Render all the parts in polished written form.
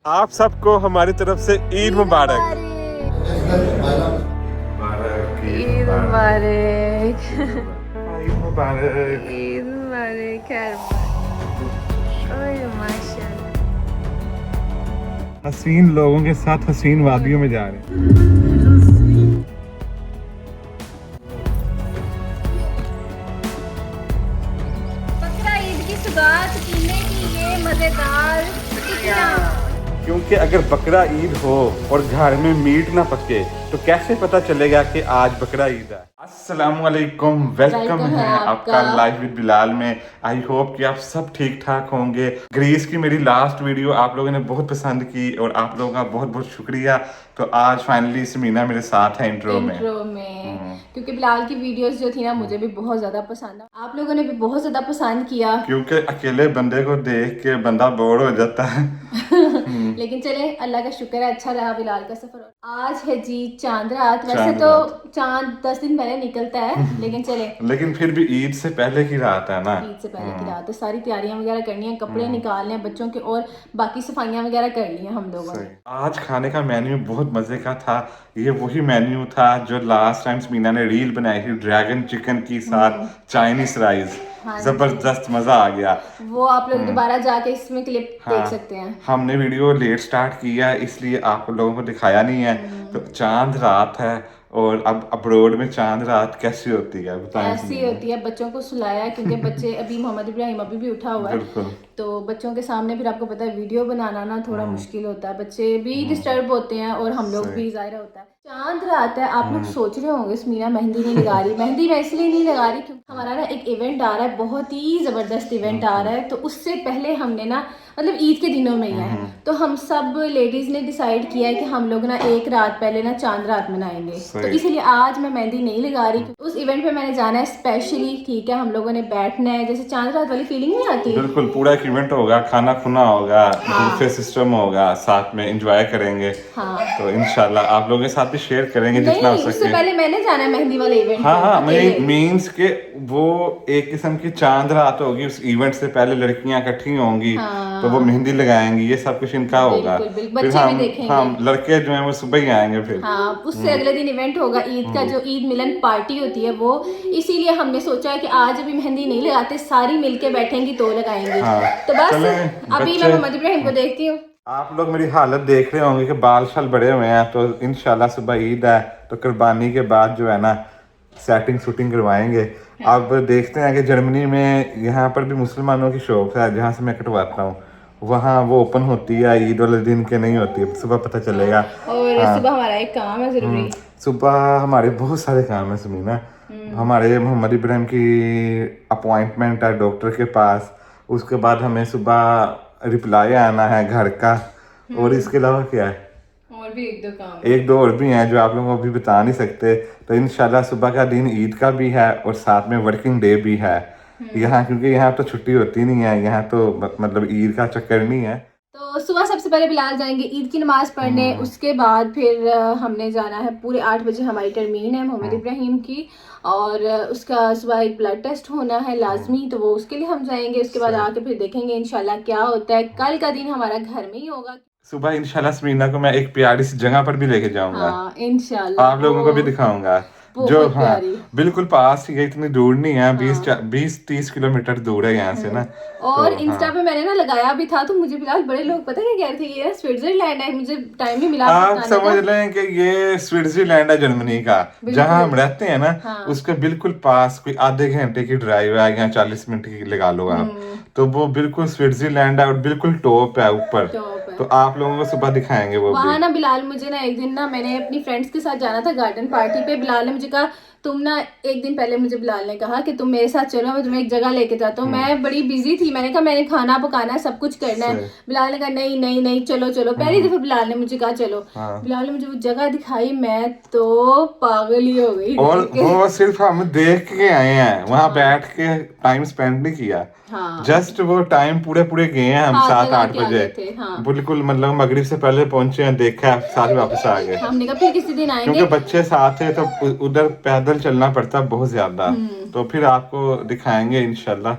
आप सबको हमारी तरफ से ईद मुबारक। ईद मुबारक। ईद मुबारक। ईद मुबारक। ओए माशाल्लाह। हसीन लोगों के साथ हसीन वादियों में जा रहे हैं। बकरा ईद की सुगात पीने की ये मजेदार टिक्कियाँ। क्योंकि अगर बकरा ईद हो और घर में मीट ना पके तो कैसे पता चलेगा कि आज बकरा ईद है। अस्सलाम वालेकुम, वेलकम है आपका लाइफ विद बिलाल में। आई होप कि आप सब ठीक ठाक होंगे। ग्रीस की मेरी लास्ट वीडियो आप लोगों ने बहुत पसंद की और आप लोगों का बहुत बहुत शुक्रिया। तो आज फाइनली समीना मेरे साथ है इंट्रो में क्योंकि बिलाल की वीडियोस जो थी ना मुझे भी बहुत ज्यादा पसंद है, आप लोगों ने भी बहुत ज्यादा पसंद किया। क्योंकि अकेले बंदे को देख के बंदा बोर हो जाता है। लेकिन चले अल्लाह का शुक्र है अच्छा रहा बिलाल का सफर। आज है जी चांद रात। वैसे चांद तो रात। चांद 10 दिन पहले निकलता है लेकिन चले लेकिन फिर भी ईद से पहले की रात है ना। ईद से पहले की रात है, सारी तैयारियां वगैरह करनी है, कपड़े निकालने हैं बच्चों के और बाकी सफाइयां वगैरह कर ली हैं हम लोगों ने। आज खाने का मेन्यू बहुत मजे का था। ये वही मेन्यू था जो लास्ट टाइम समीना ने रील बनाई थी, ड्रैगन चिकन के साथ चाइनीज राइस। जबरदस्त मजा आ गया। वो आप लोग दोबारा जाके इसमें क्लिप देख सकते हैं। हमने वीडियो लेट स्टार्ट किया इसलिए आप लोगों को दिखाया नहीं है। तो चांद रात है और अब अब्रोड में चांद रात कैसी होती है बताएं। ऐसी होती है, बच्चों को सुलाया क्योंकि बच्चे अभी मोहम्मद इब्राहिम अभी भी उठा हुआ है, तो बच्चों के सामने फिर आपको पता है वीडियो बनाना ना थोड़ा मुश्किल होता है, बच्चे भी डिस्टर्ब होते हैं और हम लोग भी, जाहिर होता है। चांद रात है, आप लोग सोच रहे होंगे समीना मेहंदी नहीं लगा रही। मेहंदी मैं इसलिए नहीं लगा रही क्योंकि हमारा ना एक इवेंट आ रहा है, बहुत ही जबरदस्त इवेंट आ रहा है। तो उससे पहले हमने ना मतलब ईद के दिनों में ही है, तो हम सब लेडीज ने डिसाइड किया है कि हम लोग ना एक रात पहले ना चांद रात मनाएंगे। तो इसलिए आज मैं मेहंदी नहीं लगा रही। उस इवेंट पे मैंने जाना है स्पेशली, ठीक है। हम लोगों ने बैठना है, जैसे चांद रात वाली फीलिंग नहीं आती। बिल्कुल पूरा एक इवेंट होगा, खाना खुना होगा, बुफे सिस्टम होगा, साथ में एंजॉय करेंगे। तो इंशाल्लाह आप लोगों के साथ भी शेयर करेंगे जितना हो सके। उससे पहले मैंने जाना है मेहंदी वाले इवेंट। हाँ, मीन्स के वो एक किस्म की चांद रात होगी। उस इवेंट से पहले लड़कियां इकट्ठी होंगी तो वो मेहंदी लगाएंगी, ये सब कुछ इनका होगा। फिर हम लड़के जो हैं वो सुबह ही आएंगे फिर। हाँ, उससे अगले दिन इवेंट होगा ईद का, जो ईद मिलन पार्टी होती है वो। इसीलिए हमने सोचा है कि आज अभी मेहंदी नहीं लगाते, सारी मिलके बैठेंगी तो लगाएंगे। तो बस अभी मैं मोहम्मद इब्राहिम को देखती हूँ। आप लोग मेरी हालत देख रहे होंगे कि बाल शाल बड़े हुए हैं, तो इंशाल्लाह सुबह ईद है तो कुर्बानी के बाद जो है ना सेटिंग शूटिंग करवाएंगे। अब देखते हैं कि जर्मनी में यहाँ पर भी मुसलमानों की शॉप है जहाँ से मैं कटवाता हूँ, वहाँ वो ओपन होती है ईद वाले दिन के नहीं होती है, सुबह पता चलेगा। और सुबह हमारा एक काम है जरूरी। सुबह हमारे बहुत सारे काम है समीना। हमारे मोहम्मद इब्राहिम की अपॉइंटमेंट है डॉक्टर के पास, उसके बाद हमें सुबह रिप्लाई आना है घर का, और इसके अलावा क्या है, और भी एक दो और भी हैं जो आप लोगों को अभी बता नहीं सकते। तो इंशाल्लाह सुबह का दिन ईद का भी है और साथ में वर्किंग डे भी है यहाँ, क्योंकि यहाँ तो छुट्टी होती नहीं है, यहाँ तो मतलब ईद का चक्कर नहीं है। तो सुबह सबसे पहले बिलाल जाएंगे ईद की नमाज पढ़ने, उसके बाद फिर हमने जाना है पूरे 8 बजे हमारी टर्मीन है मोहम्मद इब्राहिम की, और उसका सुबह एक ब्लड टेस्ट होना है लाजमी, तो वो उसके लिए हम जाएंगे। उसके बाद आके फिर देखेंगे इंशाल्लाह क्या होता है। कल का दिन हमारा घर में ही होगा। सुबह इंशाल्लाह समीना को मैं एक प्यारी सी जगह पर भी लेके जाऊंगा। इंशाल्लाह आप लोगों को भी दिखाऊंगा जो बिल्कुल पास ही है, इतनी दूर नहीं है। 20-30 किलोमीटर दूर है यहाँ से ना। और इंस्टा पे मैंने ना लगाया भी था, तो मुझे बिलाल बड़े लोग पता है क्या कह रहे थे, ये स्विट्जरलैंड है। मुझे टाइम नहीं मिला। आप समझ लें कि ये स्विट्जरलैंड है जर्मनी का, जहाँ हम रहते हैं ना उसके बिल्कुल पास कोई आधे घंटे की ड्राइव है या 40 मिनट की लगा लो आप, तो वो बिल्कुल स्विट्जरलैंड है और बिल्कुल टॉप है ऊपर। तो आप लोगों को सुबह दिखाएंगे वो वहाँ ना। बिलाल मुझे ना एक दिन ना मैंने अपनी फ्रेंड्स के साथ जाना था गार्डन पार्टी पे। बिलाल ने मुझे कहा तुम ना, एक दिन पहले मुझे बिलाल ने कहा कि तुम मेरे साथ चलो, मैं तुम्हें एक जगह लेके जाता हूँ। मैं बड़ी बिजी थी, मैंने कहा मैंने खाना पकाना है, सब कुछ करना है। बिलाल ने कहा नहीं नहीं नहीं चलो चलो। पहली दफा बिलाल ने मुझे कहा चलो। बिलाल ने मुझे वो जगह दिखाई, मैं तो पागल ही हो गई। और वो सिर्फ हम देख के आए हैं, वहाँ बैठ के टाइम स्पेंड नहीं किया। जस्ट वो टाइम पूरे गए हैं हम 7-8 बजे। बिल्कुल मतलब मगरिब से पहले पहुंचे हैं, देखा साथ वापस आ गए। हमने कहा फिर किसी दिन आएंगे, क्योंकि बच्चे साथ है तो उधर पैदल चलना पड़ता बहुत ज्यादा। तो फिर आपको दिखाएंगे इंशाल्लाह।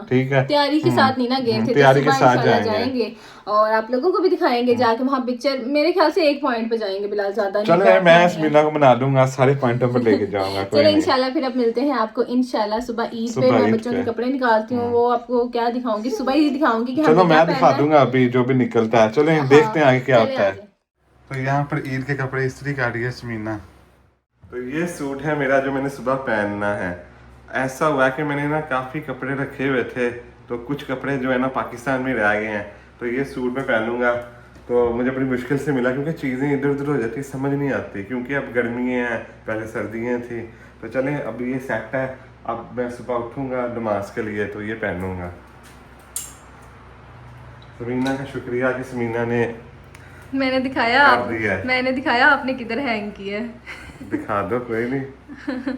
ठीक है, तैयारी के साथ नहीं ना गए थे, तैयारी के साथ जाएंगे। और आप लोगों को भी दिखाएंगे जाके वहाँ पिक्चर। मेरे ख्याल से एक पॉइंट पे जाएंगे बिलाल, ज्यादा नहीं। चलो मैं समीना को बना दूंगा, सारे पॉइंटों पर लेके जाऊंगा। कोई चलो नहीं, इंशाल्लाह फिर अब मिलते हैं आपको इंशाल्लाह सुबह ईद पे। सुबह मैं ईद बच्चों पे। के कपड़े निकालती हूँ, वो आपको क्या दिखाऊंगी, सुबह ही दिखाऊंगी कि चलो हमने क्या मैं दिखा पहनना है। दूंगा अभी जो भी निकलता है। चलो हाँ, देखते हैं आगे क्या चले होता है। आगे। तो यहाँ पर ईद के कपड़े इस्त्री कर रही है समीना। तो ये सूट है मेरा जो मैंने सुबह पहनना है। ऐसा हुआ कि मैंने ना काफ़ी कपड़े रखे हुए थे, तो कुछ कपड़े जो है ना पाकिस्तान में रह गए हैं, तो ये सूट मैं पहनूंगा। तो मुझे बड़ी मुश्किल से मिला क्योंकि चीज़ें इधर उधर हो जाती, समझ नहीं आती, क्योंकि अब गर्मियाँ हैं, पहले सर्दियाँ थी। तो चलें अब ये सेट है। अब मैं सुबह उठूँगा नमाज के लिए तो ये पहनूंगा। समीना का शुक्रिया कि समीना ने मैंने दिखाया कर दिया है। मैंने दिखाया, आपने किधर हैंग किया है। दिखा दो, कोई नहीं,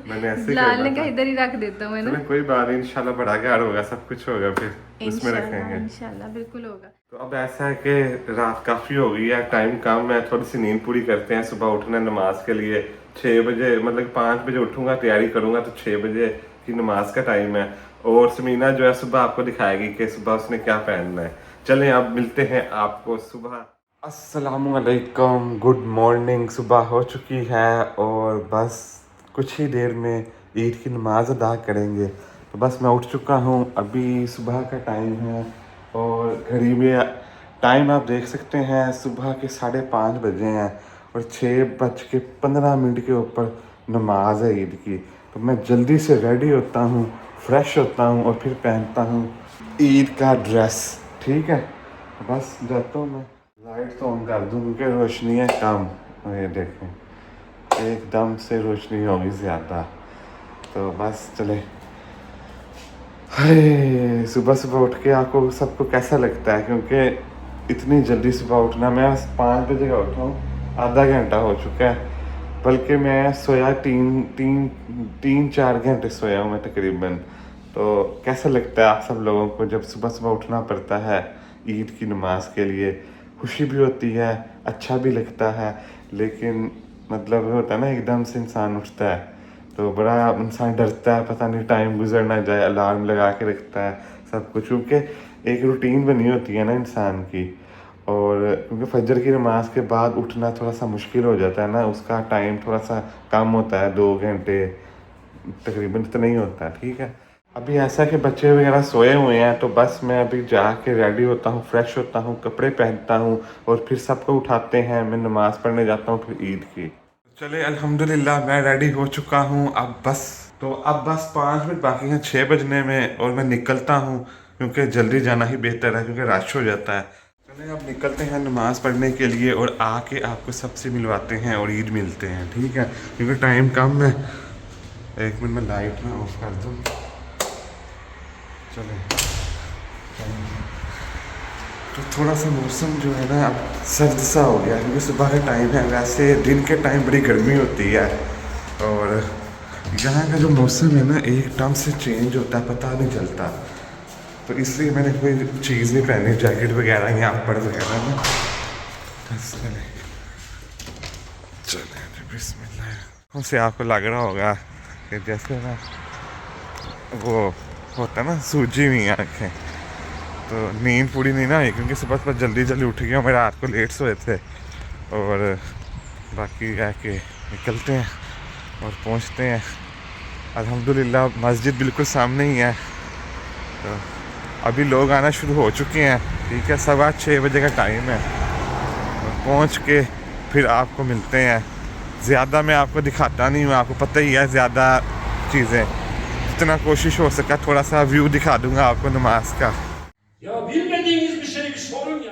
मैंने ऐसे ही लाल ने करना कहा था। इधर ही रख देता हूँ मैंने। चलें कोई बात नहीं, इंशाल्लाह बड़ा घर होगा, सब कुछ होगा, फिर उसमें रखेंगे। इंशाल्लाह बिल्कुल होगा। तो अब ऐसा है कि रात काफ़ी हो गई है, टाइम कम है, थोड़ी सी नींद पूरी करते हैं। सुबह उठना है नमाज के लिए 6 बजे, मतलब 5 बजे उठूंगा, तैयारी करूंगा तो 6 बजे की नमाज का टाइम है। और समीना जो है सुबह आपको दिखाएगी कि सुबह उसने क्या पहनना है। चलें अब मिलते हैं आपको सुबह। अस्सलामुअलैकुम, गुड मॉर्निंग। सुबह हो चुकी है और बस कुछ ही देर में ईद की नमाज़ अदा करेंगे। तो बस मैं उठ चुका हूँ, अभी सुबह का टाइम है और घड़ी में टाइम आप देख सकते हैं सुबह के 5:30 बजे हैं और 6:15 के ऊपर नमाज है ईद की। तो मैं जल्दी से रेडी होता हूँ, फ्रेश होता हूँ और फिर पहनता हूँ ईद का ड्रेस। ठीक है, तो बस जाता हूँ मैं। लाइट तो ऑन कर दूँ क्योंकि रोशनी है कम। ये देखें एकदम से रोशनी होगी ज़्यादा, तो बस चले। हाय, सुबह सुबह उठ के आपको सबको कैसा लगता है? क्योंकि इतनी जल्दी सुबह उठना, मैं 5 बजे का उठा हूँ, आधा घंटा हो चुका है, बल्कि मैं सोया 3-4 घंटे सोया हूँ मैं तकरीबन। तो कैसा लगता है आप सब लोगों को जब सुबह सुबह उठना पड़ता है ईद की नमाज के लिए? खुशी भी होती है, अच्छा भी लगता है, लेकिन मतलब होता है ना एकदम से इंसान उठता है तो बड़ा इंसान डरता है, पता नहीं टाइम गुजर ना जाए, अलार्म लगा के रखता है सब कुछ, क्योंकि एक रूटीन बनी होती है ना इंसान की। और क्योंकि फजर की नमाज के बाद उठना थोड़ा सा मुश्किल हो जाता है ना, उसका टाइम थोड़ा सा कम होता है, 2 घंटे तकरीबन इतना ही होता है। ठीक है, अभी ऐसा कि बच्चे वगैरह सोए हुए हैं, तो बस मैं अभी जाके रेडी होता हूँ, फ्रेश होता हूँ, कपड़े पहनता हूँ और फिर सबको उठाते हैं, मैं नमाज़ पढ़ने जाता हूँ फिर ईद की। चले अल्हम्दुलिल्लाह मैं रेडी हो चुका हूँ। अब बस 5 मिनट बाकी हैं 6 बजने में और मैं निकलता हूँ, क्योंकि जल्दी जाना ही बेहतर है क्योंकि रश हो जाता है। चले अब निकलते हैं नमाज़ पढ़ने के लिए और आके आपको सबसे मिलवाते हैं और ईद मिलते हैं। ठीक है, क्योंकि टाइम कम है। एक मिनट में लाइट में ऑफ कर दूँ। चले, तो थोड़ा सा मौसम जो है ना अब सर्द सा हो गया क्योंकि सुबह का टाइम है। वैसे दिन के टाइम बड़ी गर्मी होती है और यहाँ का जो मौसम है ना एकदम से चेंज होता है, पता नहीं चलता। तो इसलिए मैंने कोई चीज़ नहीं पहनी, जैकेट वगैरह या पड़ वगैरह ना। चले बिस्मिल्लाह। उनसे आपको लग रहा होगा कि जैसे ना वो होता है ना सूजी हुई आँखें, तो नींद पूरी नहीं ना आई क्योंकि सुबह सुबह जल्दी जल्दी उठ गया, मैं रात को लेट सोए थे। और बाकी है कि निकलते हैं और पहुंचते हैं। अल्हम्दुलिल्लाह मस्जिद बिल्कुल सामने ही है, तो अभी लोग आना शुरू हो चुके हैं। ठीक है, 6:15 बजे का टाइम है, तो पहुंच के फिर आपको मिलते हैं। ज़्यादा मैं आपको दिखाता नहीं हूँ, आपको पता ही है ज़्यादा चीज़ें, जितना कोशिश हो सका थोड़ा सा व्यू दिखा दूँगा आपको नमाज का। Ya bilmediğiniz bir şeyi bir sorun ya.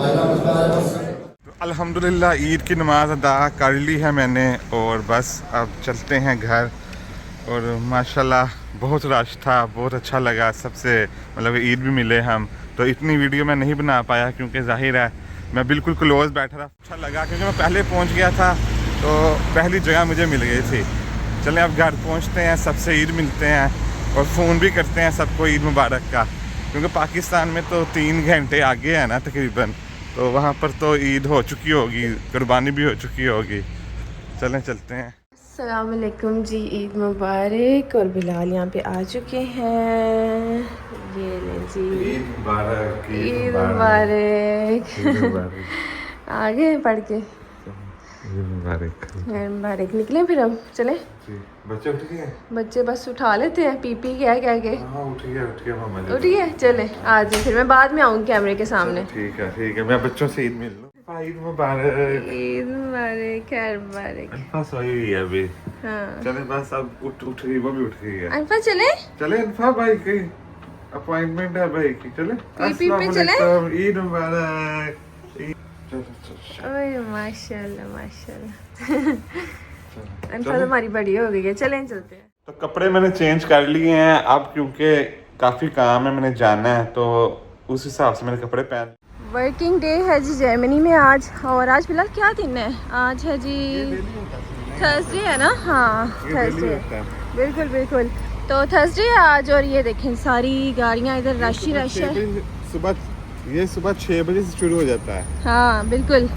bayramımız mübarek olsun. अल्हम्दुलिल्लाह ईद की नमाज़ अदा कर ली है मैंने और बस अब चलते हैं घर। और माशाल्लाह बहुत रश था, बहुत अच्छा लगा सबसे, मतलब ईद भी मिले हम। तो इतनी वीडियो मैं नहीं बना पाया क्योंकि जाहिर है मैं बिल्कुल क्लोज बैठा था, अच्छा लगा क्योंकि मैं पहले पहुंच गया था तो पहली जगह मुझे मिल गई थी। चलें अब घर पहुंचते हैं, सबसे ईद मिलते हैं और फ़ोन भी करते हैं सबको ईद मुबारक का, क्योंकि पाकिस्तान में तो 3 घंटे आगे है ना तकरीबन, तो वहाँ पर तो ईद हो चुकी होगी, कुर्बानी भी हो चुकी होगी। चलें चलते हैं। अस्सलाम वालेकुम जी, ईद मुबारक। और बिलाल यहाँ पे आ चुके हैं, ये ले जी, ईद मुबारक, ईद मुबारक। आ गए पढ़ के, ईद मुबारक। मुबारक। निकले फिर अब चले। बच्चे उठ गए? बच्चे बस उठा लेते हैं, पी क्या कह के। हाँ उठ गया मामा जी। उठ गए, चले आ जाए, फिर मैं बाद में आऊँगी कैमरे के सामने। ठीक है, मैं बच्चों से ईद मिल लूँ। ईद मुबारक, ईद मुबारक, खैर मुबारक। अनफा सोई हुई है अभी। हाँ चले बस अब उठ गई, वो भी उठ गई है। अनफा चले, चले अनफा भाई की अपॉइंटमेंट है भाई की, चले पीपी पे चले। ईद मुबारक। ओए माशाल्लाह माशाल्लाह। अनफा तो हमारी बड़ी हो गई है, चलें चलते हैं। तो कपड़े मैंने चेंज कर लिए हैं अब, क्योंकि काफ़ी काम है, मैंने जाना है तो उस हिसाब से मैंने कपड़े पहन। वर्किंग डे है जी जर्मनी में आज, और आज फिलहाल क्या दिन है? आज है जी थर्सडे है ना? हाँ थर्सडे, बिल्कुल बिल्कुल। तो थर्सडे है आज, और ये देखें सारी गाड़ियाँ इधर रश ही रश है। सुबह 6 बजे से शुरू हो जाता है। हाँ बिल्कुल।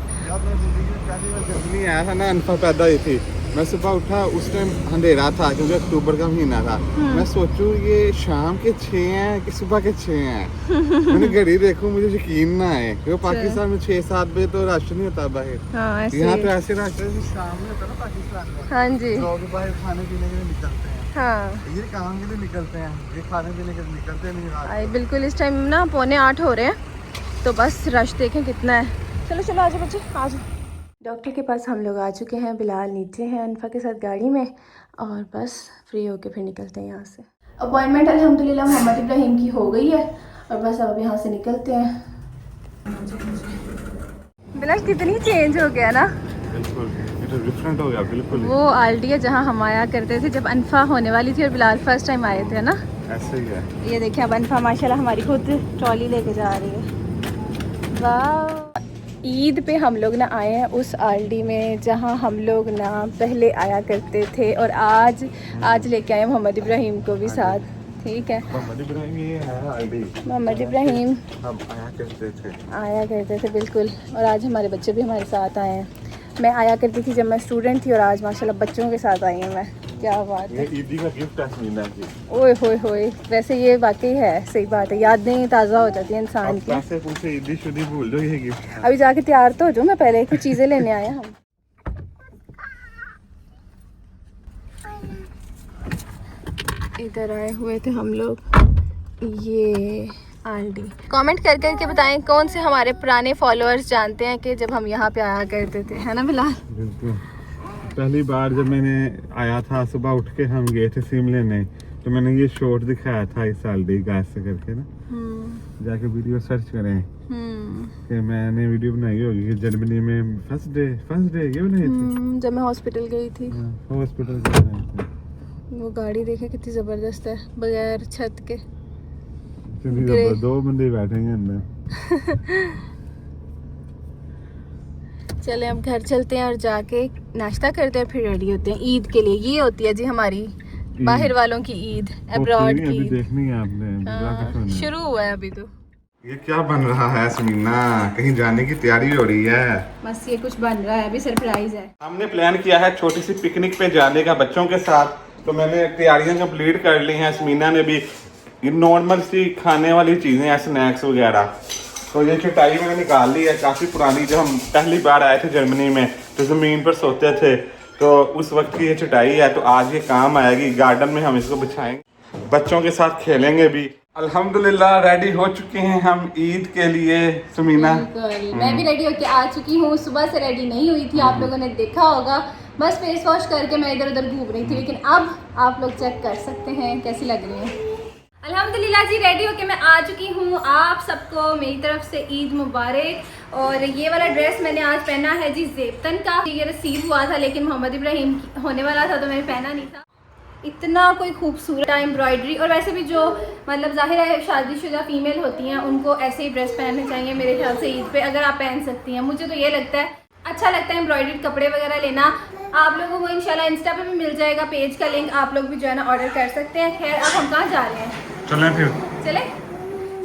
जर्मनी आया था ना, अनफा पैदा हुई थी, मैं सुबह उठा उस टाइम अंधेरा था क्योंकि अक्टूबर का महीना था। मैं सोचूं ये शाम के 6 हैं कि सुबह के 6 हैं। मैंने घड़ी देखूं, मुझे यकीन ना आए क्योंकि पाकिस्तान में 6-7 बजे तो रश नहीं होता बाहर। हाँ, यहाँ पे ऐसे रश है शाम में होता है ना पाकिस्तान में। हाँ जी, लोग बाहर खाने पीने के लिए निकलते हैं। हाँ ये काम के लिए निकलते हैं, ये खाने पीने के लिए निकलते नहीं आई बिल्कुल। इस टाइम ना 7:45 हो रहे हैं, तो बस रश देखें कितना है। चलो चलो आ जाओ बच्चे, आ जाओ। डॉक्टर के पास हम लोग आ चुके हैं, बिलाल नीचे हैं अनफा के साथ गाड़ी में, और बस फ्री होके फिर निकलते हैं यहाँ से। अपॉइंटमेंट अल्हम्दुलिल्लाह मोहम्मद इब्राहिम की हो गई है, और बस अब यहाँ से निकलते हैं। बिलाल कितनी चेंज हो गया ना, बिल्कुल डिफरेंट हो गया बिल्कुल। वो आल्डिया जहाँ हम आया करते थे जब अनफा होने वाली थी और बिलाल फर्स्ट टाइम आए थे ना, ऐसे ही है। ये देखिए अब अनफा माशाल्लाह हमारी खुद ट्रॉली लेके जा रही है। वाह। ईद पे हम लोग ना आए हैं उस आल्डी में जहाँ हम लोग ना पहले आया करते थे, और आज लेके आए मोहम्मद इब्राहिम को भी साथ। ठीक है, मोहम्मद इब्राहिम ये है आईडी, मोहम्मद इब्राहिम हम आया करते थे बिल्कुल। और आज हमारे बच्चे भी हमारे साथ आए हैं। मैं आया करती थी जब मैं स्टूडेंट थी, और आज माशाल्लाह बच्चों के साथ आई हूँ मैं। क्या बात है, ये ईदी का गिफ्ट है मीना की। ओए होए होए, वैसे ये वाकई है, सही बात है, यादें ताज़ा हो जाती है इंसान की। पैसे पूछे ईदी शुदी भूल दो, ये गिफ्ट है। अभी जाके तैयार तो हो जाओ, मैं पहले कुछ चीज़ें लेने आए हैं हम। इधर आए हुए थे हम लोग, ये आल्डी। कमेंट कर करके बताएं कौन से हमारे पुराने फॉलोअर्स जानते हैं कि जब हम यहाँ पे आया करते थे, है ना बिलाल? बिल्कुल। पहली बार जब मैंने आया था, सुबह उठ के हम गए थे सिम लेने, तो मैंने ये शॉर्ट दिखाया था इस आल्डी गाय से करके ना, जाके वीडियो सर्च करें कि मैंने वीडियो बनाई होगी कि जर्मनी में फर्स्ट डे ये बनाई थी जब मैं हॉस्पिटल गई थी। हॉस्पिटल बनाई थी। वो गाड़ी देखे कितनी ज़बरदस्त है, बगैर छत के। चलिए 2 बंदे बैठेंगे अंदर। चले अब घर चलते हैं और जाके नाश्ता करते हैं, फिर रेडी होते हैं ईद के लिए। ये होती है जी हमारी बाहर वालों की ईद, अब्रॉड की ईद। देखनी है आपने, शुरू हुआ है अभी तो। ये क्या बन रहा है समीना? कहीं जाने की तैयारी हो रही है? बस ये कुछ बन रहा है, अभी सरप्राइज है। हमने प्लान किया है छोटी सी पिकनिक पे जाने का बच्चों के साथ, तो मैंने तैयारियां कंप्लीट कर ली हैं। समीना ने भी नॉर्मल सी खाने वाली चीज़ें हैं, स्नैक्स वगैरह। तो ये चटाई मैंने निकाल ली है, काफ़ी पुरानी। जब हम पहली बार आए थे जर्मनी में तो ज़मीन पर सोते थे, तो उस वक्त की ये चटाई है, तो आज ये काम आएगी। गार्डन में हम इसको बिछाएंगे, बच्चों के साथ खेलेंगे भी। अल्हम्दुलिल्लाह रेडी हो चुके हैं हम ईद के लिए। समीना मैं भी रेडी होके आ चुकी हूँ, सुबह से रेडी नहीं हुई थी, आप लोगों ने देखा होगा। बस फेस वॉश करके मैं इधर उधर घूम रही थी, लेकिन अब आप लोग चेक कर सकते हैं कैसी लग रही है। अल्हम्दुलिल्लाह जी रेडी होके मैं आ चुकी हूँ। आप सबको मेरी तरफ से ईद मुबारक। और ये वाला ड्रेस मैंने आज पहना है जी ज़ेबतन का। ये रिसीव हुआ था, लेकिन मोहम्मद इब्राहिम होने वाला था तो मैंने पहना नहीं था। इतना कोई खूबसूरत एम्ब्रॉयडरी, और वैसे भी जो मतलब ज़ाहिर है शादीशुदा फीमेल होती हैं उनको ऐसे ही ड्रेस पहनने चाहिए मेरे ख्याल से ईद पे, अगर आप पहन सकती हैं। मुझे तो ये लगता है अच्छा लगता है एम्ब्रॉयडर्ड कपड़े वगैरह लेना। आप लोगों को इंशाल्लाह इंस्टा पे भी मिल जाएगा पेज का लिंक, आप लोग भी जो है ना ऑर्डर कर सकते हैं। खैर अब हम कहाँ जा रहे हैं? चलें फिर।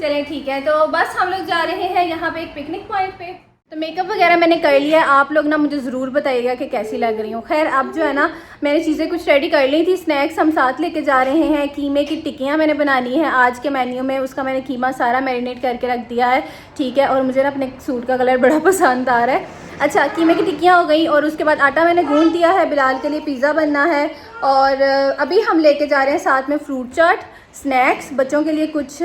चलें ठीक है। तो बस हम लोग जा रहे हैं यहाँ पे एक पिकनिक पॉइंट पे। तो मेकअप वगैरह मैंने कर लिया है, आप लोग ना मुझे ज़रूर बताइएगा कि कैसी लग रही हूँ। खैर अब जो है ना मैंने चीज़ें कुछ रेडी कर ली थी। स्नैक्स हम साथ लेके जा रहे हैं। कीमे की टिक्कियाँ मैंने बनानी है आज के मेन्यू में, उसका मैंने कीमा सारा मैरिनेट करके रख दिया है, ठीक है। और मुझे ना अपने सूट का कलर बड़ा पसंद आ रहा है। अच्छा, कीमे की टिक्कियाँ हो गई और उसके बाद आटा मैंने गूंद दिया है, बिलाल के लिए पिज़्ज़ा बनना है। और अभी हम लेके जा रहे हैं साथ में फ्रूट चाट, स्नैक्स, बच्चों के लिए कुछ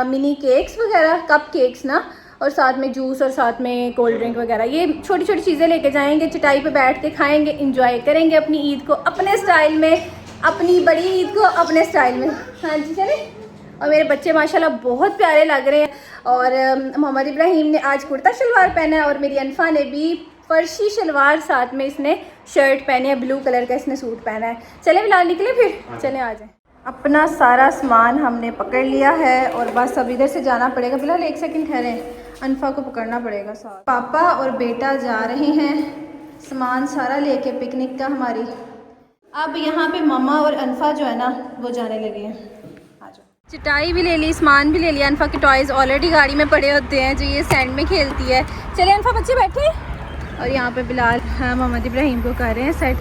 मिनी केक्स वगैरह, कप केक्स ना, और साथ में जूस और साथ में कोल्ड ड्रिंक वगैरह। ये छोटी छोटी चीज़ें लेके जाएंगे, चटाई पे बैठ के खाएंगे, इंजॉय करेंगे अपनी ईद को अपने स्टाइल में, अपनी बड़ी ईद को अपने स्टाइल में। हाँ जी चले। और मेरे बच्चे माशाल्लाह बहुत प्यारे लग रहे हैं। और मोहम्मद इब्राहिम ने आज कुर्ता शलवार पहना है और मेरी अनफा ने भी फर्शी शलवार, साथ में इसने शर्ट पहनी है, ब्लू कलर का इसने सूट पहना है। चले बिलाल निकले फिर, चले आ जाए। अपना सारा सामान हमने पकड़ लिया है और बस अब इधर से जाना पड़ेगा। बिलाल एक सेकंड ठहरे, अनफा को पकड़ना पड़ेगा साथ। पापा और बेटा जा रहे हैं सामान सारा लेके पिकनिक का हमारी। अब यहाँ पे मामा और अनफा जो है ना वो जाने लगे हैं। आ जाओ। चटाई भी ले ली, सामान भी ले लिया। अनफा के टॉयज़ ऑलरेडी गाड़ी में पड़े होते हैं जो ये सैंड में खेलती है। चले अनफा बच्चे बैठे। और यहाँ पे बिलाल हाँ मोहम्मद इब्राहिम को कर रहे हैं सेट।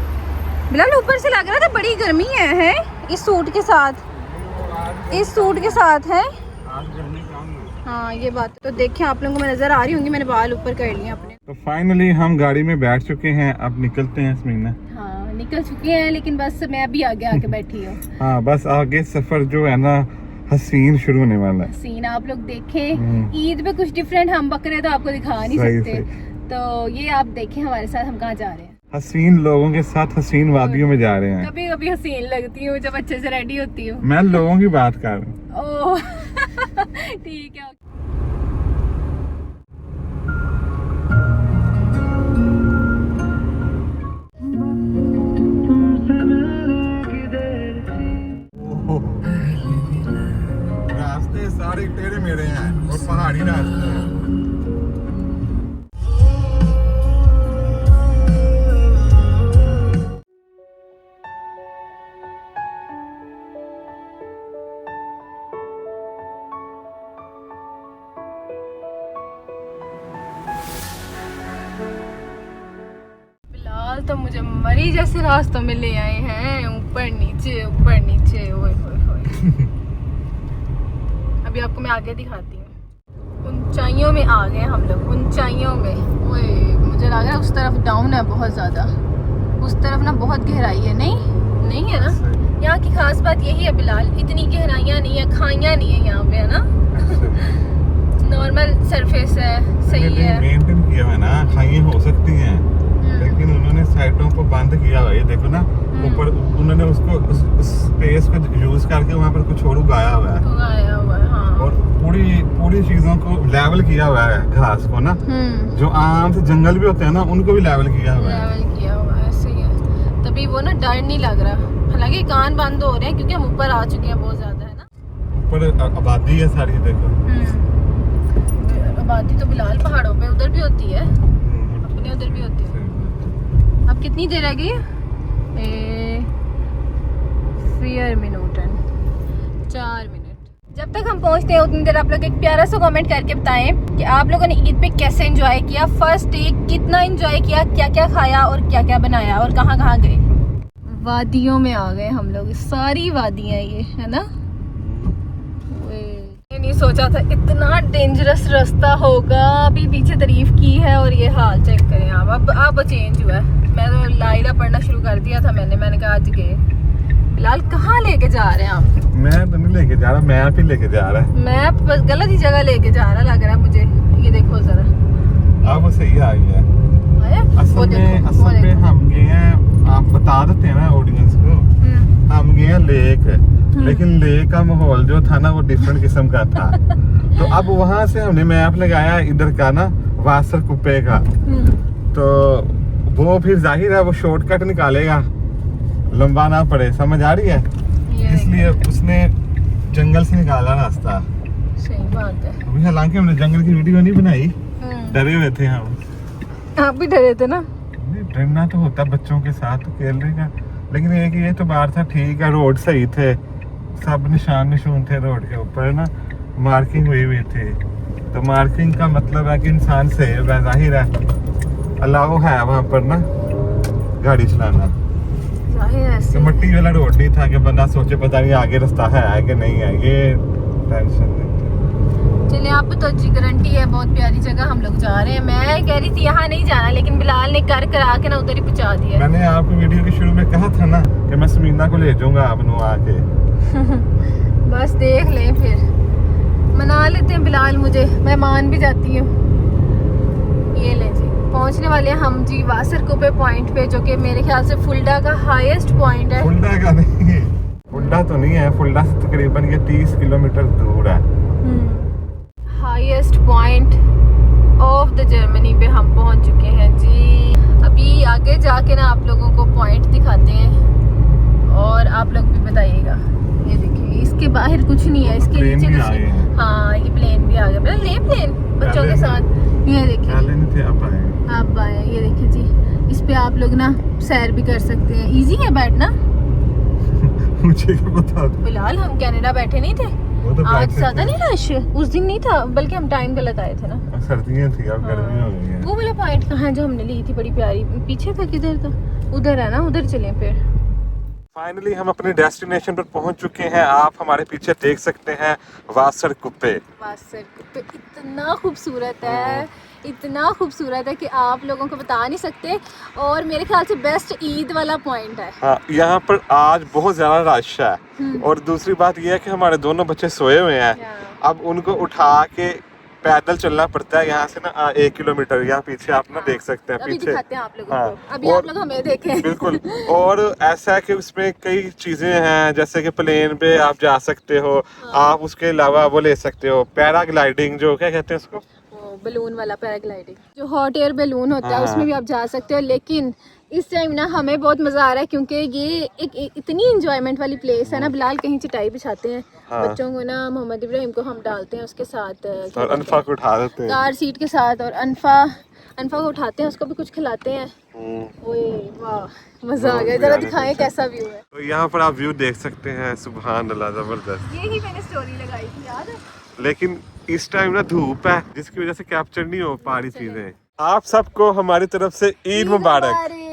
बिलाल ऊपर से लग रहा था बड़ी गर्मी है इस सूट के साथ, इस सूट के साथ है। हाँ ये बात तो देखें आप लोगों को मैं नजर आ रही होंगी, मैंने बाल ऊपर कर लिए अपने। तो फाइनली हम गाड़ी में बैठ चुके हैं, अब निकलते हैं स्मीना। हाँ निकल चुके हैं, लेकिन बस मैं अभी आगे आके बैठी हूँ। हाँ बस आगे सफर जो है ना हसीन शुरू होने वाला है। सीन आप लोग देखें, ईद पे कुछ डिफरेंट हम बकरे तो आपको दिखा नहीं सकते, तो ये आप देखें हमारे साथ हम कहाँ जा रहे हैं। हसीन लोगों के साथ हसीन वादियों में जा रहे हैं। कभी कभी हसीन लगती हूँ जब अच्छे से रेडी होती हूँ। मैं लोगों की बात कर रहा हूँ। ओह ठीक है। रास्ते सारे टेढ़े मेढ़े हैं और पहाड़ी रास्ते हैं। तो मुझे मरी जैसे रास्तों में ले आए हैं, ऊपर नीचे ऊपर नीचे। ओए होए होए। अभी आपको मैं आगे दिखाती हूँ। ऊंचाइयों में आ गए हम लोग, ऊंचाइयों में। ओए मुझे लग रहा है उस तरफ डाउन है बहुत ज़्यादा, उस तरफ ना बहुत गहराई है। नहीं है ना। यहाँ की खास बात यही है बिलाल, इतनी गहराइयाँ नहीं है, खाइयाँ नहीं है यहाँ पे, है ना। नॉर्मल सरफेस है, सही है। मेंटेन किया है ना, खाइयाँ हो सकती हैं लेकिन उन्होंने साइडों को बंद किया हुआ है। ये देखो ना ऊपर उन्होंने उसको उस स्पेस को यूज करके वहाँ पर कुछ और उगाया हुआ है। हाँ। और पूरी चीजों को लेवल किया हुआ है, घास को ना, जो आम से जंगल भी होते हैं ना उनको भी लेवल किया हुआ है। सही है, तभी वो ना डर नहीं लग रहा। हालांकि कान बंद हो रहे हैं क्योंकि हम ऊपर आ चुके हैं बहुत ज्यादा, है ना। ऊपर आबादी है सारी, देखो आबादी तो बिलाल पहाड़ों पे उधर भी होती है, अपने उधर भी होती है। अब कितनी देर रह गई है? 4 मिनट। जब तक हम पहुंचते हैं उतनी देर आप लोग एक प्यारा सा कमेंट करके बताएं कि आप लोगों ने ईद पे कैसे एंजॉय किया, फर्स्ट डे कितना एंजॉय किया, क्या क्या खाया और क्या क्या बनाया और कहाँ कहाँ गए। वादियों में आ गए हम लोग, सारी वादियाँ ये, है ना। नहीं सोचा था इतना डेंजरस रास्ता होगा, अभी पीछे तारीफ की है और ये हाल चेक करें आप। अब चेंज हुआ है। मैं तो लाइला पढ़ना शुरू कर दिया था मैंने कहा आज गए। बिलाल कहाँ लेके जा रहे हैं आप? मैं तो नहीं लेके जा रहा, मैप ही लेके जा रहा है। मैप गलत ही जगह लेके जा रहा लग रहा है मुझे। ये देखो जरा, अब वो सही आ गया है। असल में हम गए हैं, आप बता देते हैं ना ऑडियंस को, हम गए हैं लेक, लेकिन लेक का माहौल जो था ना वो डिफरेंट किस्म का था। तो अब वहां से हमने मैप लगाया इधर का ना, वासर कुप्पे का, तो वो फिर जाहिर है वो शॉर्टकट निकालेगा लंबा ना पड़े, समझ आ रही है? इसलिए उसने जंगल से निकाला रास्ता। सही बात है। अभी हालांकि हमने जंगल की वीडियो नहीं बनाई, डरे हुए थे हम। आप भी डरे थे ना? नहीं, डरना तो होता बच्चों के साथ तो खेलने का, लेकिन ये तो बार था, ठीक है, रोड सही थे, सब निशान थे रोड के ऊपर ना, मार्किंग हुई थी। तो मार्किंग का मतलब है कि इंसान सेफ है, जाहिर है अलाउ है वहाँ पर ना गाड़ी चलाना। तो मट्टी वाला रोड नहीं था कि बंदा सोचे पता नहीं आगे रास्ता है कि नहीं है, ये टेंशन नहीं। चलिए, आप तो अच्छी गारंटी है, बहुत प्यारी जगह हम लोग जा रहे हैं। मैं कह रही थी यहाँ नहीं जाना, लेकिन बिलाल ने कर करा के ना उधर ही पहुँचा दिया। मैंने आपको वीडियो के शुरू में कहा था ना कि मैं समीना को ले जाऊंगा आपनो आके। बस देख लें, फिर मना लेते हैं बिलाल मुझे, मैं मान भी जाती हूँ। ये ले जी, पहुँचने वाले हैं हम जी वासर कुपे पॉइंट पे, जो कि मेरे ख्याल से फुल्डा का हाईएस्ट पॉइंट है। फुल्डा का नहीं, फुल्डा तो नहीं है, फुल्डा से तकरीबन ये 30 किलोमीटर दूर है। Highest point of the Germany पे हम पहुंच चुके हैं जी। अभी आगे जाके ना आप लोगों को पॉइंट दिखाते हैं और आप लोग भी बताइएगा। ये देखिए, इसके बाहर कुछ नहीं है, इसके नीचे कुछ नहीं। हाँ, ये प्लेन भी आ गया, ले प्लेन बच्चों के साथ। ये देखिए, आप आए, ये देखिए जी, इस पे आप लोग ना सैर भी कर सकते हैं। इजी है बैठना। मुझे क्या पता। फिलहाल हम कनाडा बैठे नहीं थे, तो आज ज्यादा नहीं रश, उस दिन नहीं था, बल्कि हम टाइम गलत आए थे ना, सर्दियाँ थी, अब गर्मी हो गई है। वो वाला पॉइंट कहाँ है जो हमने ली थी, बड़ी प्यारी, पीछे था, किधर था? उधर है ना, उधर चलें फिर। फाइनली हम अपने डेस्टिनेशन पर पहुंच चुके हैं। आप हमारे पीछे देख सकते हैं वासर कुप्पे। वासर कुप्पे इतना खूबसूरत है, इतना खूबसूरत है कि आप लोगों को बता नहीं सकते। और मेरे ख्याल से बेस्ट ईद वाला पॉइंट है। हाँ, यहाँ पर आज बहुत ज्यादा रश है। और दूसरी बात यह है कि हमारे दोनों बच्चे सोए हुए हैं, अब उनको उठा के पैदल चलना पड़ता है यहाँ से ना 1 किलोमीटर। यहाँ पीछे आप ना देख सकते हैं, अभी पीछे दिखाते हैं आप लोगों हाँ, को। अभी आप लोग हमें देखें। बिल्कुल। और ऐसा है कि उसमें कई चीजें हैं, जैसे कि प्लेन पे आप जा सकते हो, आप उसके अलावा वो ले सकते हो पैराग्लाइडिंग, जो क्या कहते हैं उसको, बलून वाला पैराग्लाइडिंग, जो हॉट एयर बलून होता है, उसमें भी आप जा सकते हो। लेकिन इस टाइम ना हमें बहुत मजा आ रहा है, क्योंकि ये एक इतनी एंजॉयमेंट वाली प्लेस है ना। बिलाल कहीं चटाई बिछाते हैं, बच्चों को ना, मोहम्मद इब्राहिम को हम डालते हैं उसके साथ, और अनफा को उठा देते हैं कार सीट के साथ, और अनफा को उठाते हैं, उसको भी कुछ खिलाते हैं। ओए वाह, मजा आ गया। जरा दिखाएं कैसा व्यू है। तो यहाँ पर आप व्यू देख सकते हैं, सुभान अल्लाह, जबरदस्त। यही मैंने स्टोरी लगाई थी, याद है? लेकिन इस टाइम ना धूप है, जिसकी वजह से कैप्चर नहीं हो पा रही चीजें। आप सबको हमारी तरफ से ईद मुबारक।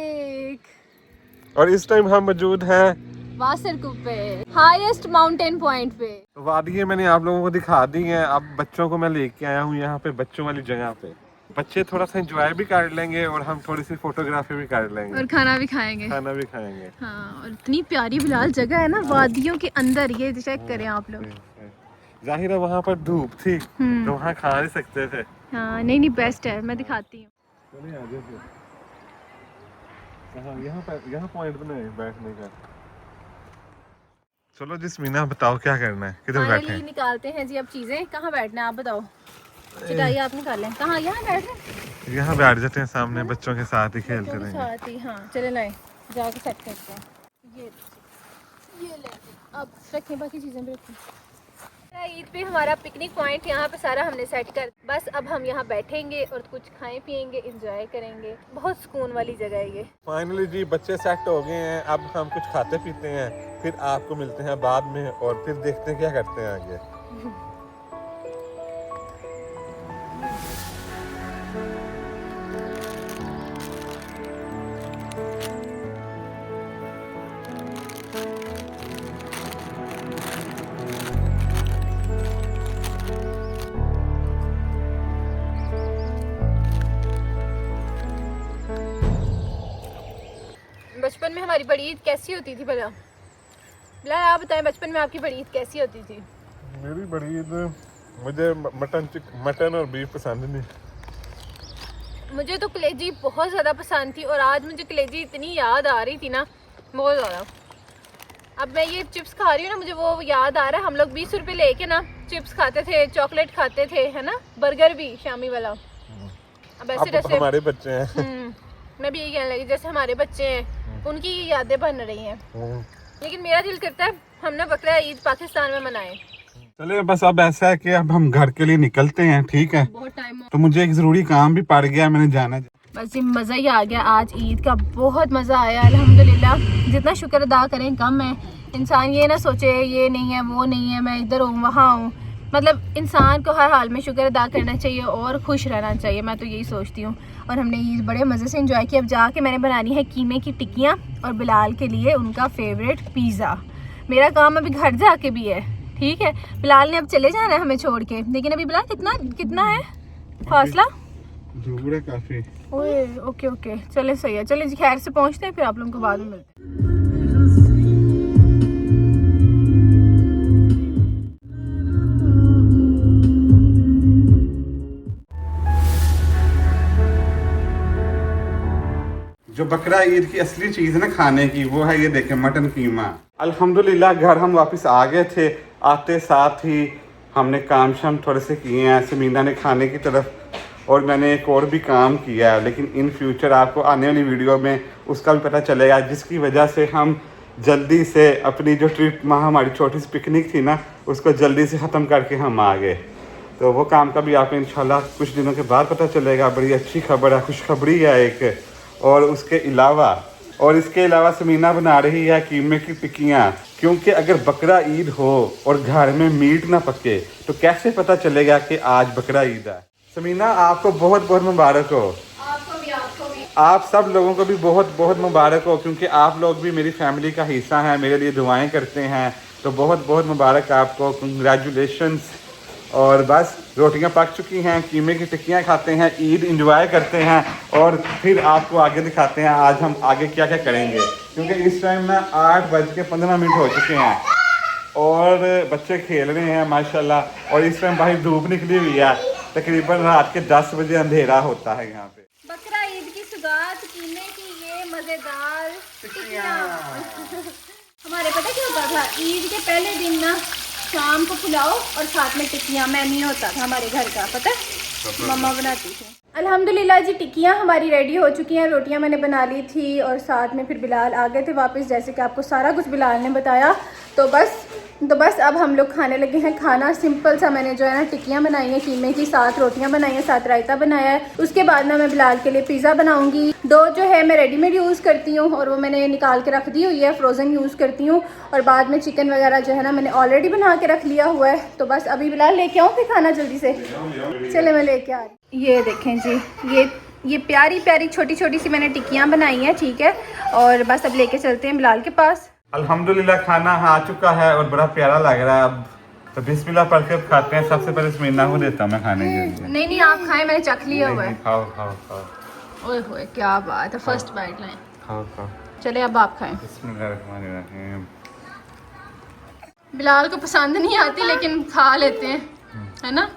और इस टाइम हम मौजूद हैं वासर कुप्पे, हाईएस्ट माउंटेन पॉइंट पे। तो वादियाँ मैंने आप लोगों को दिखा दी हैं। अब बच्चों को मैं लेके आया हूँ यहाँ पे, बच्चों वाली जगह पे। बच्चे थोड़ा सा एंजॉय भी कर लेंगे और हम थोड़ी सी फोटोग्राफी भी कर लेंगे और खाना भी खाएंगे। हाँ, और इतनी प्यारी बिलाल जगह है ना, वादियों के अंदर। ये चेक करें आप लोग। जाहिर है वहाँ पर धूप थी तो वहाँ खा नहीं सकते थे। हाँ, नहीं बेस्ट है, मैं दिखाती हूँ। चलिए आगे फिर। हाँ, यहाँ पॉइंट बनाए बैठने का। चलो जिस्मीना, बताओ क्या करना है, किधर बैठे हैं? निकालते हैं जी अब चीजें। कहाँ बैठना है आप बताओ? चटाई आप निकालें। कहाँ? यहाँ बैठ रहे? यहाँ बैठ जाते हैं सामने, बच्चों के साथ ही खेलते रहेंगे। साथ ही, हाँ चले लाए, जाके सेट करते हैं। ये ले, अब रखें, बाकी चीजें भी रखें। ईद पे हमारा पिकनिक पॉइंट यहाँ पे सारा हमने सेट कर, बस अब हम यहाँ बैठेंगे और कुछ खाएं पिएंगे, एंजॉय करेंगे। बहुत सुकून वाली जगह है ये। फाइनली जी बच्चे सेट हो गए हैं, अब हम कुछ खाते पीते हैं, फिर आपको मिलते हैं बाद में और फिर देखते हैं क्या करते हैं आगे। बचपन में हमारी बड़ी ईद कैसी होती थी भला? बिलाल आप बताएं, बचपन में आपकी बड़ी ईद कैसी होती थी? मेरी बड़ी ईद, मुझे मटन और बीफ पसंद नहीं। मुझे तो कलेजी बहुत ज़्यादा पसंद थी, और आज मुझे कलेजी इतनी याद आ रही थी ना, बहुत ज़्यादा। अब मैं ये चिप्स खा रही हूँ ना, मुझे वो याद आ रहा है, हम लोग 20 रुपये लेके ना चिप्स खाते थे, चॉकलेट खाते थे, है ना, बर्गर भी शामी वाला। अब ऐसे हमारे बच्चे हैं। मैं भी यही कहने लगी, जैसे हमारे बच्चे हैं उनकी ये यादें बन रही हैं, लेकिन मेरा दिल करता है हम ना बकरा ईद पाकिस्तान में मनाएं। चलिए बस अब ऐसा है कि अब हम घर के लिए निकलते हैं, ठीक है। बहुत टाइम तो मुझे एक जरूरी काम भी पड़ गया, मैंने जाना। बस ये मज़ा ही आ गया, आज ईद का बहुत मज़ा आया अल्हम्दुलिल्लाह। जितना शुक्र अदा करें कम है। इंसान ये ना सोचे ये नहीं है वो नहीं है, मैं इधर हूँ वहाँ हूँ, मतलब इंसान को हर हाल में शुक्र अदा करना चाहिए और खुश रहना चाहिए, मैं तो यही सोचती हूँ। और हमने ईद बड़े मज़े से एंजॉय किया। अब जाके मैंने बनानी है कीमे की टिक्कियाँ और बिलाल के लिए उनका फेवरेट पिज़्ज़ा। मेरा काम अभी घर जाके भी है, ठीक है। बिलाल ने अब चले जाना है हमें छोड़ के, लेकिन अभी बिलाल कितना है फासला? दूर है काफी। ओए ओके ओके, चले सही है, चले जी खैर से पहुंचते हैं, फिर आप लोगों को बाद में मिलते हैं। जो बकरा ईद की असली चीज़ है ना खाने की, वो है ये देखें मटन कीमा। अल्हम्दुलिल्लाह घर हम वापस आ गए थे। आते साथ ही हमने काम शाम थोड़े से किए हैं, समीना ने खाने की तरफ, और मैंने एक और भी काम किया है, लेकिन इन फ्यूचर आपको आने वाली वीडियो में उसका भी पता चलेगा, जिसकी वजह से हम जल्दी से अपनी जो ट्रिप में हमारी छोटी सी पिकनिक थी ना, उसको जल्दी से ख़त्म करके हम आ गए। तो वो काम का भी आपको इंशाल्लाह कुछ दिनों के बाद पता चलेगा। बड़ी अच्छी खबर है, खुशखबरी है एक। और उसके अलावा समीना बना रही है कीमे की टिक्कियाँ, क्योंकि अगर बकरा ईद हो और घर में मीट ना पके तो कैसे पता चलेगा कि आज बकरा ईद है। समीना आपको बहुत बहुत मुबारक हो। आपको भी आप सब लोगों को भी बहुत बहुत मुबारक हो, क्योंकि आप लोग भी मेरी फैमिली का हिस्सा हैं, मेरे लिए दुआएं करते हैं। तो बहुत बहुत मुबारक आपको, कंग्रेचुलेशंस। और बस रोटियां पक चुकी हैं, कीमे की टिक्कियां खाते हैं, ईद एंजॉय करते हैं, और फिर आपको आगे दिखाते हैं आज हम आगे क्या क्या करेंगे। क्योंकि इस टाइम ना 8:15 हो चुके हैं और बच्चे खेल रहे हैं माशाल्लाह। और इस टाइम बाहर धूप निकली हुई है, तकरीबन रात के 10 बजे अंधेरा होता है यहाँ पे। बकरा ईद की सुगात कीमे की ये मज़ेदार टिक्कियाँ। हमारे पता क्या होता था, ईद के पहले दिन ना शाम को पुलाव और साथ में टिक्कियाँ मेन्यू होता था हमारे घर का, पता है मम्मा बनाती थी। अल्हम्दुलिल्लाह जी टिक्कियाँ हमारी रेडी हो चुकी हैं, रोटियाँ मैंने बना ली थी और साथ में फिर बिलाल आ गए थे वापस, जैसे कि आपको सारा कुछ बिलाल ने बताया। तो बस अब हम लोग खाने लगे हैं खाना। सिंपल सा मैंने जो है ना टिक्कियाँ बनाई हैं कीमे की, साथ रोटियाँ बनाई हैं, साथ रायता बनाया है। उसके बाद ना मैं बिलाल के लिए पिज़्ज़ा बनाऊंगी। डो जो है मैं रेडीमेड यूज़ करती हूँ और वो मैंने निकाल के रख दी हुई है, फ्रोज़न यूज़ करती हूँ। और बाद में चिकन वगैरह जो है ना मैंने ऑलरेडी बना के रख लिया हुआ है। तो बस अभी बिलाल लेके आऊँ फिर खाना जल्दी से? चले मैं लेके आ रही। ये देखें जी, ये प्यारी प्यारी छोटी छोटी सी मैंने टिक्कियाँ बनाई हैं, ठीक है। और बस अब लेके चलते हैं बिलाल के पास। अल्हम्दुलिल्लाह खाना आ चुका है और बड़ा प्यारा लग रहा है। अब तो बिस्मिल्लाह पढ़ के खाते हैं। सबसे पहले समीना को देता हूँ मैं खाने के लिए। नहीं आप खाएं, मैंने चख लिया हुआ है। खाओ खाओ खाओ। ओए होए क्या बात है, फर्स्ट बाइट लें। खाओ खाओ। चले अब आप खाएं। बिस्मिल्लाहिर्रहमानिर्रहीम। बिलाल को पसंद नहीं आती लेकिन खा लेते हैं, है ना।